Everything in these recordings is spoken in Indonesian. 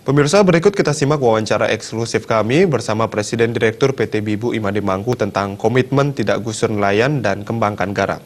Pemirsa, berikut kita simak wawancara eksklusif kami bersama Presiden Direktur PT Bibu Imade Mangku tentang komitmen tidak gusur nelayan dan kembangkan garam.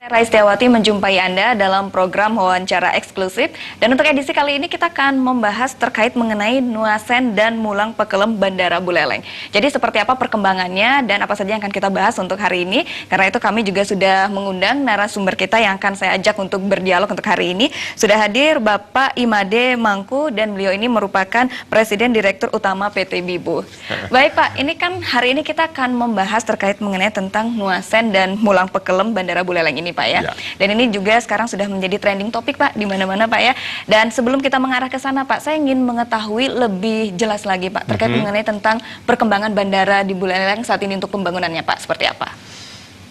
Rai Setiawati menjumpai Anda dalam program wawancara eksklusif, dan untuk edisi kali ini kita akan membahas terkait mengenai Nuasen dan Mulang Pekelem Bandara Buleleng. Jadi seperti apa perkembangannya dan apa saja yang akan kita bahas untuk hari ini. Karena itu kami juga sudah mengundang narasumber kita yang akan saya ajak untuk berdialog untuk hari ini. Sudah hadir Bapak Imade Mangku dan beliau ini merupakan Presiden Direktur Utama PT Bibu. Baik Pak, ini kan hari ini kita akan membahas terkait mengenai tentang Nuasen dan Mulang Pekelem Bandara Buleleng ini Pak ya. Dan ini juga sekarang sudah menjadi trending topik Pak di mana-mana Pak ya. Dan sebelum kita mengarah ke sana Pak, saya ingin mengetahui lebih jelas lagi Pak terkait mengenai tentang perkembangan bandara di Buleleng saat ini untuk pembangunannya Pak, seperti apa?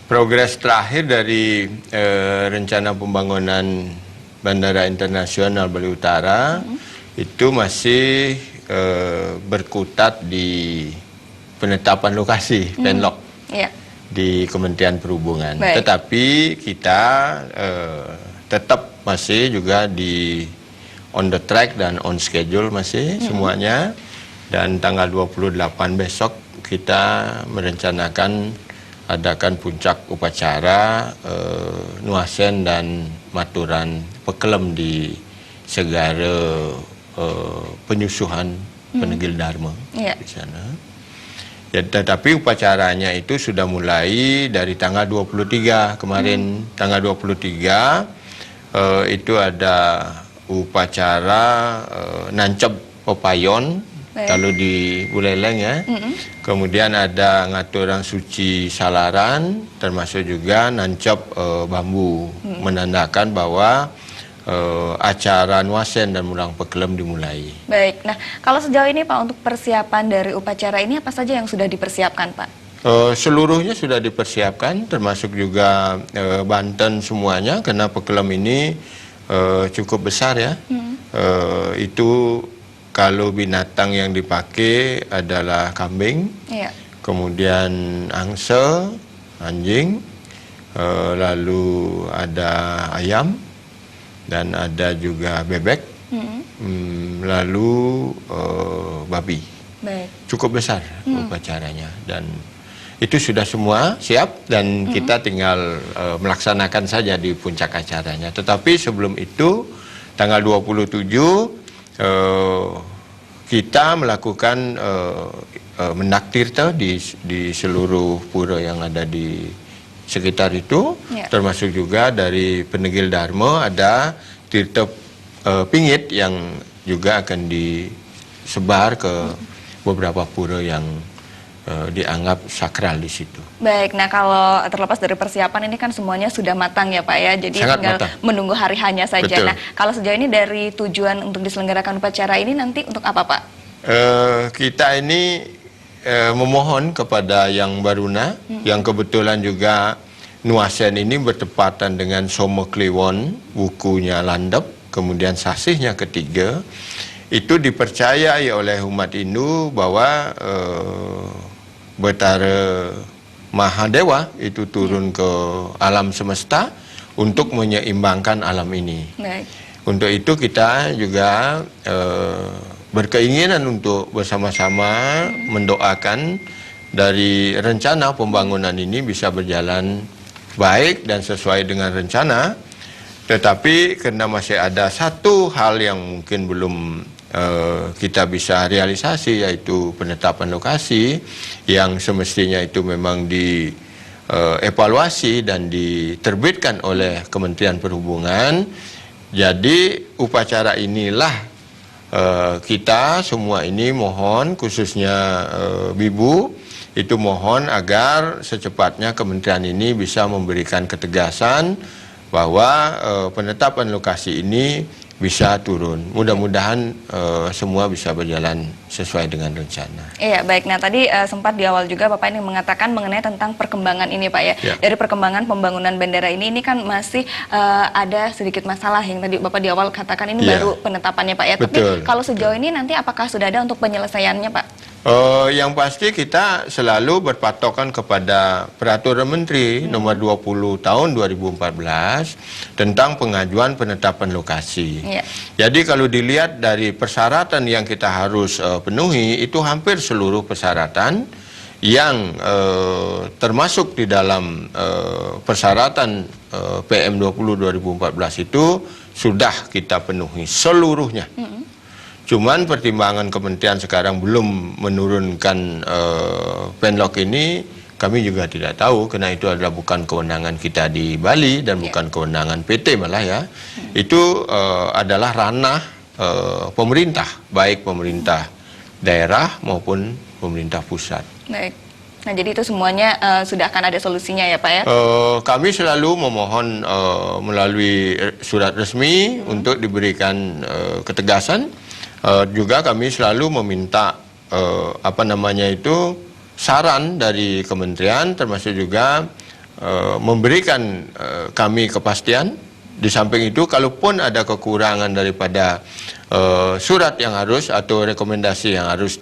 Progres terakhir dari rencana pembangunan Bandara Internasional Bali Utara itu masih berkutat di penetapan lokasi penlok. Di Kementerian Perhubungan. Baik. Tetapi kita tetap masih juga di on the track dan on schedule masih semuanya. Dan tanggal 28 besok kita merencanakan adakan puncak upacara Nuasen dan Maturan Pekelem di Segara Penyusuhan Penegil Dharma di sana. Ya, tetapi upacaranya itu sudah mulai dari tanggal 23 kemarin. Tanggal 23 itu ada upacara nancep pepayon kalau di Buleleng ya. Kemudian ada ngaturang suci salaran, termasuk juga nancep bambu, menandakan bahwa acara Nuasen dan Mulang Pekelem dimulai. Baik, nah kalau sejauh ini Pak untuk persiapan dari upacara ini apa saja yang sudah dipersiapkan Pak? Seluruhnya sudah dipersiapkan, termasuk juga Banten semuanya, karena Pekelem ini cukup besar ya. Itu kalau binatang yang dipakai adalah kambing, kemudian angsa, anjing, lalu ada ayam, dan ada juga bebek, lalu babi. Baik. Cukup besar upacaranya, dan itu sudah semua siap dan kita tinggal melaksanakan saja di puncak acaranya. Tetapi sebelum itu tanggal 27 kita melakukan mendaktirta di seluruh pura yang ada di sekitar itu, termasuk juga dari Penegil Dharma ada tirta pingit yang juga akan disebar ke beberapa pura yang dianggap sakral di situ. Baik, nah kalau terlepas dari persiapan ini kan semuanya sudah matang ya Pak ya, jadi Sangat tinggal matang. menunggu hari hanya saja. Betul. Nah kalau sejauh ini dari tujuan untuk diselenggarakan upacara ini nanti untuk apa Pak? Kita ini memohon kepada Yang Baruna, yang kebetulan juga Nuasen ini bertepatan dengan Soma Kliwon, bukunya landep, kemudian sasihnya ketiga, itu dipercayai oleh umat Hindu bahwa Betara Mahadewa itu turun ke alam semesta untuk menyeimbangkan alam ini. Baik. Untuk itu kita juga berkeinginan untuk bersama-sama mendoakan dari rencana pembangunan ini bisa berjalan baik dan sesuai dengan rencana. Tetapi karena masih ada satu hal yang mungkin belum kita bisa realisasi, yaitu penetapan lokasi yang semestinya itu memang dievaluasi dan diterbitkan oleh Kementerian Perhubungan. Jadi upacara inilah kita semua ini mohon, khususnya Bibu, itu mohon agar secepatnya kementerian ini bisa memberikan ketegasan bahwa penetapan lokasi ini bisa turun. Mudah-mudahan semua bisa berjalan sesuai dengan rencana. Iya, baik. Nah, tadi sempat di awal juga Bapak ini mengatakan mengenai tentang perkembangan ini, Pak ya. Dari perkembangan pembangunan bandara ini kan masih ada sedikit masalah yang tadi Bapak di awal katakan ini baru penetapannya, Pak ya. Betul. Tapi kalau sejauh ini nanti apakah sudah ada untuk penyelesaiannya, Pak? Yang pasti kita selalu berpatokan kepada Peraturan Menteri nomor 20 tahun 2014 tentang pengajuan penetapan lokasi. Jadi kalau dilihat dari persyaratan yang kita harus penuhi, itu hampir seluruh persyaratan yang termasuk di dalam persyaratan PM 20 2014 itu sudah kita penuhi seluruhnya. Cuman pertimbangan kementerian sekarang belum menurunkan penlok ini, kami juga tidak tahu karena itu adalah bukan kewenangan kita di Bali dan bukan kewenangan PT malah ya. Itu adalah ranah pemerintah, baik pemerintah daerah maupun pemerintah pusat. Baik. Nah, jadi itu semuanya sudah akan ada solusinya ya Pak ya? Kami selalu memohon melalui surat resmi untuk diberikan ketegasan. Juga kami selalu meminta saran dari kementerian, termasuk juga memberikan kami kepastian. Di samping itu, kalaupun ada kekurangan daripada surat yang harus atau rekomendasi yang harus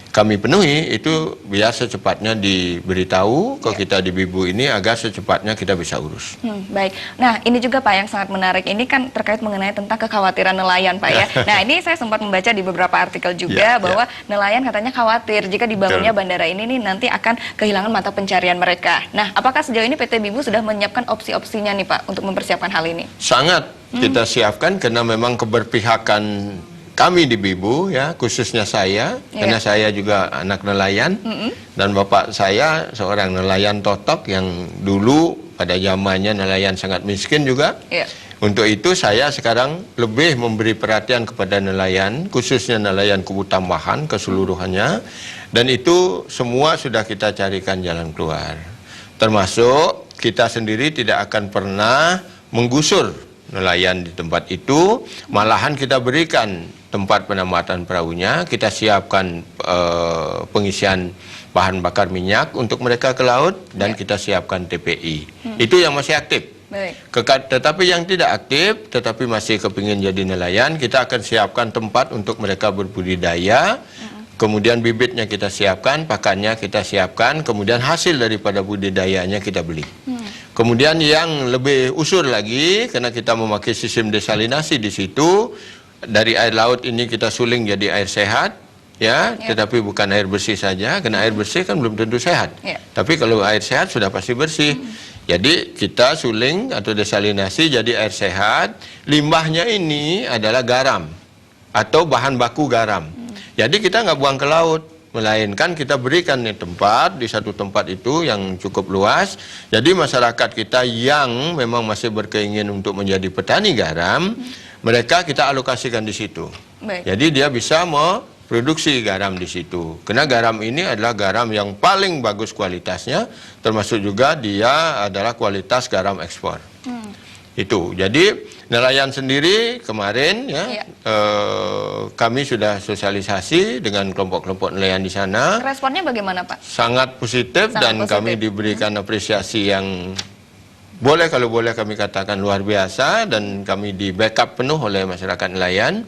kami penuhi, itu biar secepatnya diberitahu ke kita di Bibu ini agar secepatnya kita bisa urus. Baik. Nah, ini juga Pak yang sangat menarik. Ini kan terkait mengenai tentang kekhawatiran nelayan Pak ya. Nah, ini saya sempat membaca di beberapa artikel juga bahwa nelayan katanya khawatir jika dibangunnya bandara ini nih nanti akan kehilangan mata pencarian mereka. Nah, apakah sejauh ini PT Bibu sudah menyiapkan opsi-opsinya nih Pak untuk mempersiapkan hal ini? Sangat kita siapkan karena memang keberpihakan kami di Bibu ya, khususnya saya, karena saya juga anak nelayan dan bapak saya seorang nelayan totok yang dulu pada zamannya nelayan sangat miskin juga. Untuk itu saya sekarang lebih memberi perhatian kepada nelayan, khususnya nelayan kubu tambahan keseluruhannya, dan itu semua sudah kita carikan jalan keluar. Termasuk kita sendiri tidak akan pernah menggusur nelayan di tempat itu, malahan kita berikan tempat penamatan perahunya, kita siapkan pengisian bahan bakar minyak untuk mereka ke laut, dan kita siapkan TPI. Itu yang masih aktif. Tetapi yang tidak aktif, tetapi masih kepingin jadi nelayan, kita akan siapkan tempat untuk mereka berbudidaya, kemudian bibitnya kita siapkan, pakannya kita siapkan, kemudian hasil daripada budidayanya kita beli. Kemudian yang lebih usur lagi, karena kita memakai sistem desalinasi di situ, dari air laut ini kita suling jadi air sehat, tetapi bukan air bersih saja, karena air bersih kan belum tentu sehat. Tapi kalau air sehat sudah pasti bersih. Jadi kita suling atau desalinasi jadi air sehat, limbahnya ini adalah garam atau bahan baku garam. Jadi kita nggak buang ke laut, melainkan kita berikan tempat di satu tempat itu yang cukup luas. Jadi masyarakat kita yang memang masih berkeinginan untuk menjadi petani garam, mereka kita alokasikan di situ. Jadi dia bisa memproduksi garam di situ. Karena garam ini adalah garam yang paling bagus kualitasnya, termasuk juga dia adalah kualitas garam ekspor. Itu. Jadi nelayan sendiri kemarin kami sudah sosialisasi dengan kelompok-kelompok nelayan di sana. Responnya bagaimana Pak? Sangat positif dan kami diberikan apresiasi yang kalau boleh kami katakan luar biasa, dan kami di backup penuh oleh masyarakat nelayan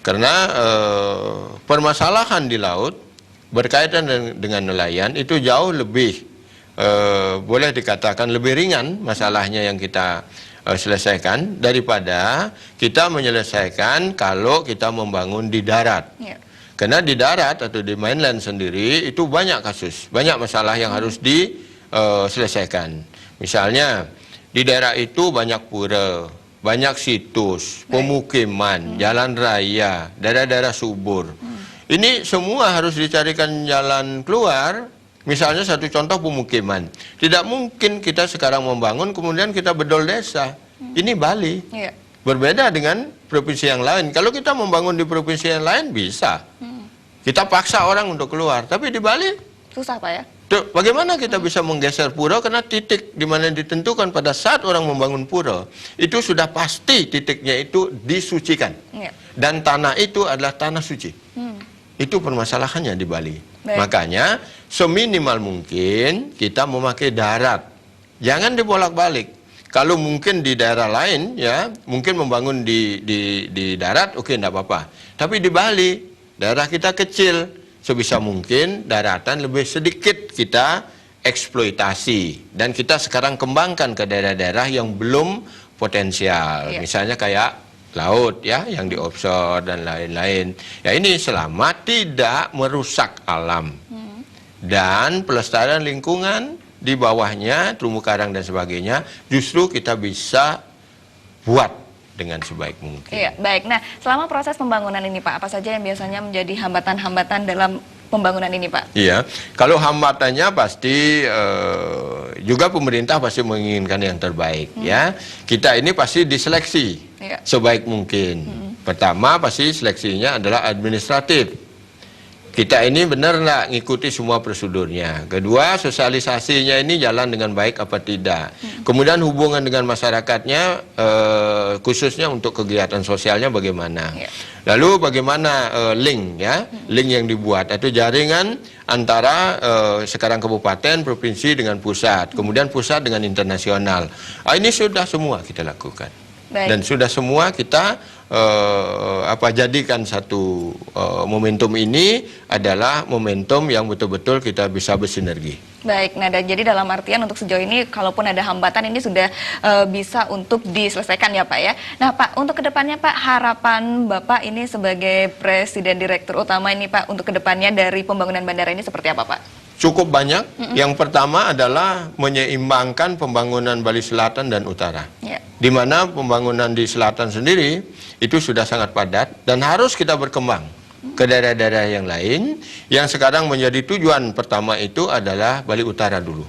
karena permasalahan di laut berkaitan dengan nelayan itu jauh lebih boleh dikatakan lebih ringan masalahnya yang kita selesaikan daripada kita menyelesaikan kalau kita membangun di darat. Karena di darat atau di mainland sendiri itu banyak kasus, banyak masalah yang harus diselesaikan. Misalnya di daerah itu banyak pura, banyak situs, pemukiman, jalan raya, daerah-daerah subur. Ini semua harus dicarikan jalan keluar. Misalnya satu contoh pemukiman. Tidak mungkin kita sekarang membangun kemudian kita bedol desa. Ini Bali. Berbeda dengan provinsi yang lain. Kalau kita membangun di provinsi yang lain bisa. Kita paksa orang untuk keluar. Tapi di Bali susah Pak ya? Bagaimana kita bisa menggeser pura, karena titik di mana ditentukan pada saat orang membangun pura itu sudah pasti titiknya itu disucikan. Dan tanah itu adalah tanah suci. Itu permasalahannya di Bali. Makanya seminimal mungkin kita memakai darat. Jangan dibolak-balik. Kalau mungkin di daerah lain mungkin membangun di darat, oke, enggak apa-apa. Tapi di Bali, daerah kita kecil. sebisa mungkin daratan lebih sedikit kita eksploitasi. Dan kita sekarang kembangkan ke daerah-daerah yang belum potensial. Misalnya kayak laut ya, yang di offshore dan lain-lain. Ya ini selama tidak merusak alam. Dan pelestarian lingkungan di bawahnya, terumbu karang dan sebagainya, justru kita bisa buat dengan sebaik mungkin. Iya, baik. Nah, selama proses pembangunan ini Pak, apa saja yang biasanya menjadi hambatan-hambatan dalam pembangunan ini Pak? Iya, kalau hambatannya pasti juga pemerintah pasti menginginkan yang terbaik ya. Kita ini pasti diseleksi sebaik mungkin. Pertama pasti seleksinya adalah administratif. Kita ini benar nggak ngikuti semua prosedurnya. Kedua, sosialisasinya ini jalan dengan baik apa tidak. Kemudian hubungan dengan masyarakatnya, khususnya untuk kegiatan sosialnya bagaimana. Lalu bagaimana link ya, link yang dibuat atau jaringan antara sekarang kabupaten, provinsi dengan pusat, kemudian pusat dengan internasional. Ini sudah semua kita lakukan. Baik. Dan sudah semua kita jadikan satu momentum ini adalah momentum yang betul-betul kita bisa bersinergi. Baik, nah jadi dalam artian untuk sejauh ini kalaupun ada hambatan ini sudah bisa untuk diselesaikan ya Pak ya. Nah Pak, untuk kedepannya Pak, harapan Bapak ini sebagai Presiden Direktur Utama ini Pak, untuk kedepannya dari pembangunan bandara ini seperti apa Pak? Cukup banyak. Yang pertama adalah menyeimbangkan pembangunan Bali Selatan dan Utara. Di mana pembangunan di selatan sendiri itu sudah sangat padat dan harus kita berkembang ke daerah-daerah yang lain. Yang sekarang menjadi tujuan pertama itu adalah Bali Utara dulu.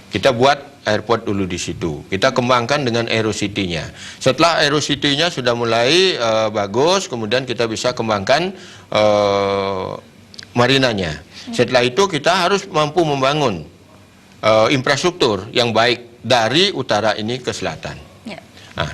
Kita buat airport dulu di situ. Kita kembangkan dengan Aerocity-nya. Setelah Aerocity-nya sudah mulai bagus, kemudian kita bisa kembangkan marinanya. Setelah itu kita harus mampu membangun infrastruktur yang baik dari utara ini ke selatan. Nah,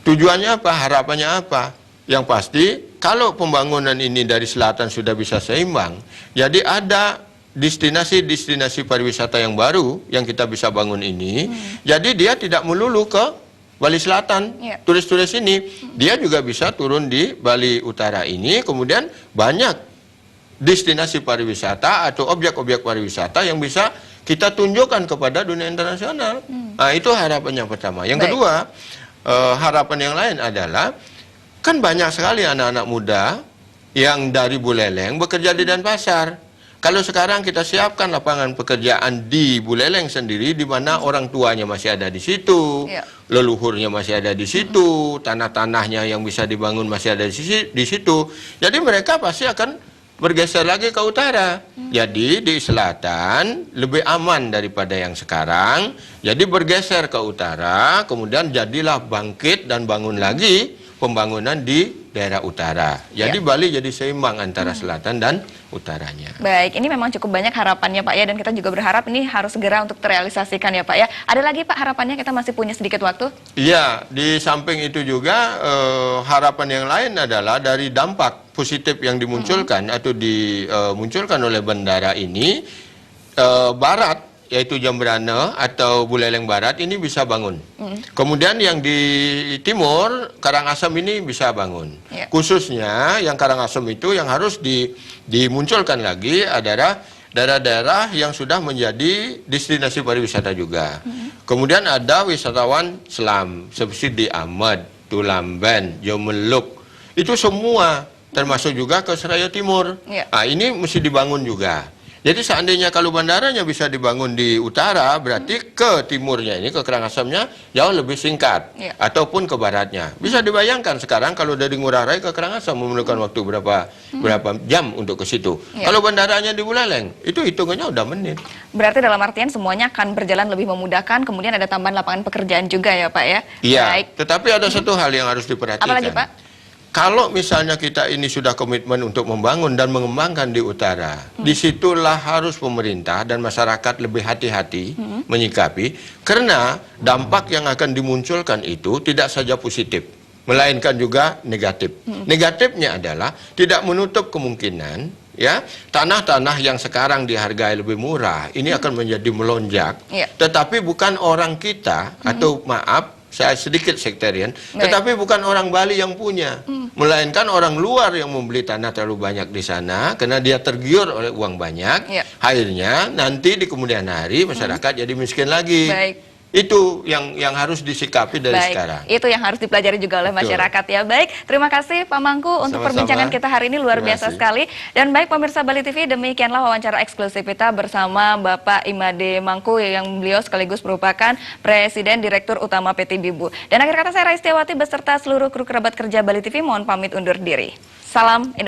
tujuannya apa? Harapannya apa? Yang pasti kalau pembangunan ini dari selatan sudah bisa seimbang, jadi ada destinasi-destinasi pariwisata yang baru yang kita bisa bangun ini. Jadi dia tidak melulu ke Bali Selatan, turis-turis ini, dia juga bisa turun di Bali Utara ini, kemudian banyak destinasi pariwisata atau objek-objek pariwisata yang bisa kita tunjukkan kepada dunia internasional. Nah, itu harapannya pertama. Yang kedua, harapan yang lain adalah kan banyak sekali anak-anak muda yang dari Buleleng bekerja di Denpasar. Kalau sekarang kita siapkan lapangan pekerjaan di Buleleng sendiri, di mana orang tuanya masih ada di situ, leluhurnya masih ada di situ, tanah-tanahnya yang bisa dibangun masih ada di situ. Jadi mereka pasti akan bergeser lagi ke utara. Jadi di selatan lebih aman daripada yang sekarang. Jadi bergeser ke utara, kemudian jadilah bangkit dan bangun lagi pembangunan di daerah utara. Jadi Bali jadi seimbang antara selatan dan utaranya. Baik, ini memang cukup banyak harapannya Pak ya, dan kita juga berharap ini harus segera untuk terrealisasikan ya Pak ya. Ada lagi Pak harapannya, kita masih punya sedikit waktu? Iya, di samping itu juga harapan yang lain adalah dari dampak positif yang dimunculkan atau dimunculkan oleh bandara ini, barat yaitu Jembrana atau Buleleng Barat ini bisa bangun. Kemudian yang di timur Karangasem ini bisa bangun. Khususnya yang Karangasem itu yang harus dimunculkan lagi adalah daerah-daerah yang sudah menjadi destinasi pariwisata juga. Kemudian ada wisatawan selam seperti di Amed, Tulamben, Jomeluk. Itu semua termasuk juga ke Seraya Timur. Nah, ini mesti dibangun juga. Jadi seandainya kalau bandaranya bisa dibangun di utara, berarti ke timurnya ini, ke Karangasemnya jauh lebih singkat. Ataupun ke baratnya. Bisa dibayangkan sekarang kalau dari Ngurah Rai ke Karangasem memerlukan waktu berapa jam untuk ke situ. Kalau bandaranya di Buleleng, itu hitungannya udah menit. Berarti dalam artian semuanya akan berjalan lebih memudahkan, kemudian ada tambahan lapangan pekerjaan juga ya Pak ya? Iya, tetapi ada satu hal yang harus diperhatikan. Apalagi Pak? Kalau misalnya kita ini sudah komitmen untuk membangun dan mengembangkan di utara, disitulah harus pemerintah dan masyarakat lebih hati-hati menyikapi, karena dampak yang akan dimunculkan itu tidak saja positif, melainkan juga negatif. Negatifnya adalah tidak menutup kemungkinan ya tanah-tanah yang sekarang dihargai lebih murah ini akan menjadi melonjak, tetapi bukan orang kita atau maaf saya sedikit sektarian, Baik. tetapi bukan orang Bali yang punya, melainkan orang luar yang membeli tanah terlalu banyak di sana karena dia tergiur oleh uang banyak. Ya. Akhirnya nanti di kemudian hari masyarakat jadi miskin lagi. Baik. Itu yang harus disikapi dari Baik, sekarang. itu yang harus dipelajari juga oleh Betul. masyarakat ya. Baik, terima kasih Pak Mangku untuk Sama-sama. perbincangan kita hari ini luar Terima biasa kasih. sekali. Dan baik pemirsa Bali TV, demikianlah wawancara eksklusif kita bersama Bapak Imade Mangku yang beliau sekaligus merupakan Presiden Direktur Utama PT Bibu. Dan akhir kata saya Raistiawati beserta seluruh kru kerabat kerja Bali TV mohon pamit undur diri. Salam Indonesia.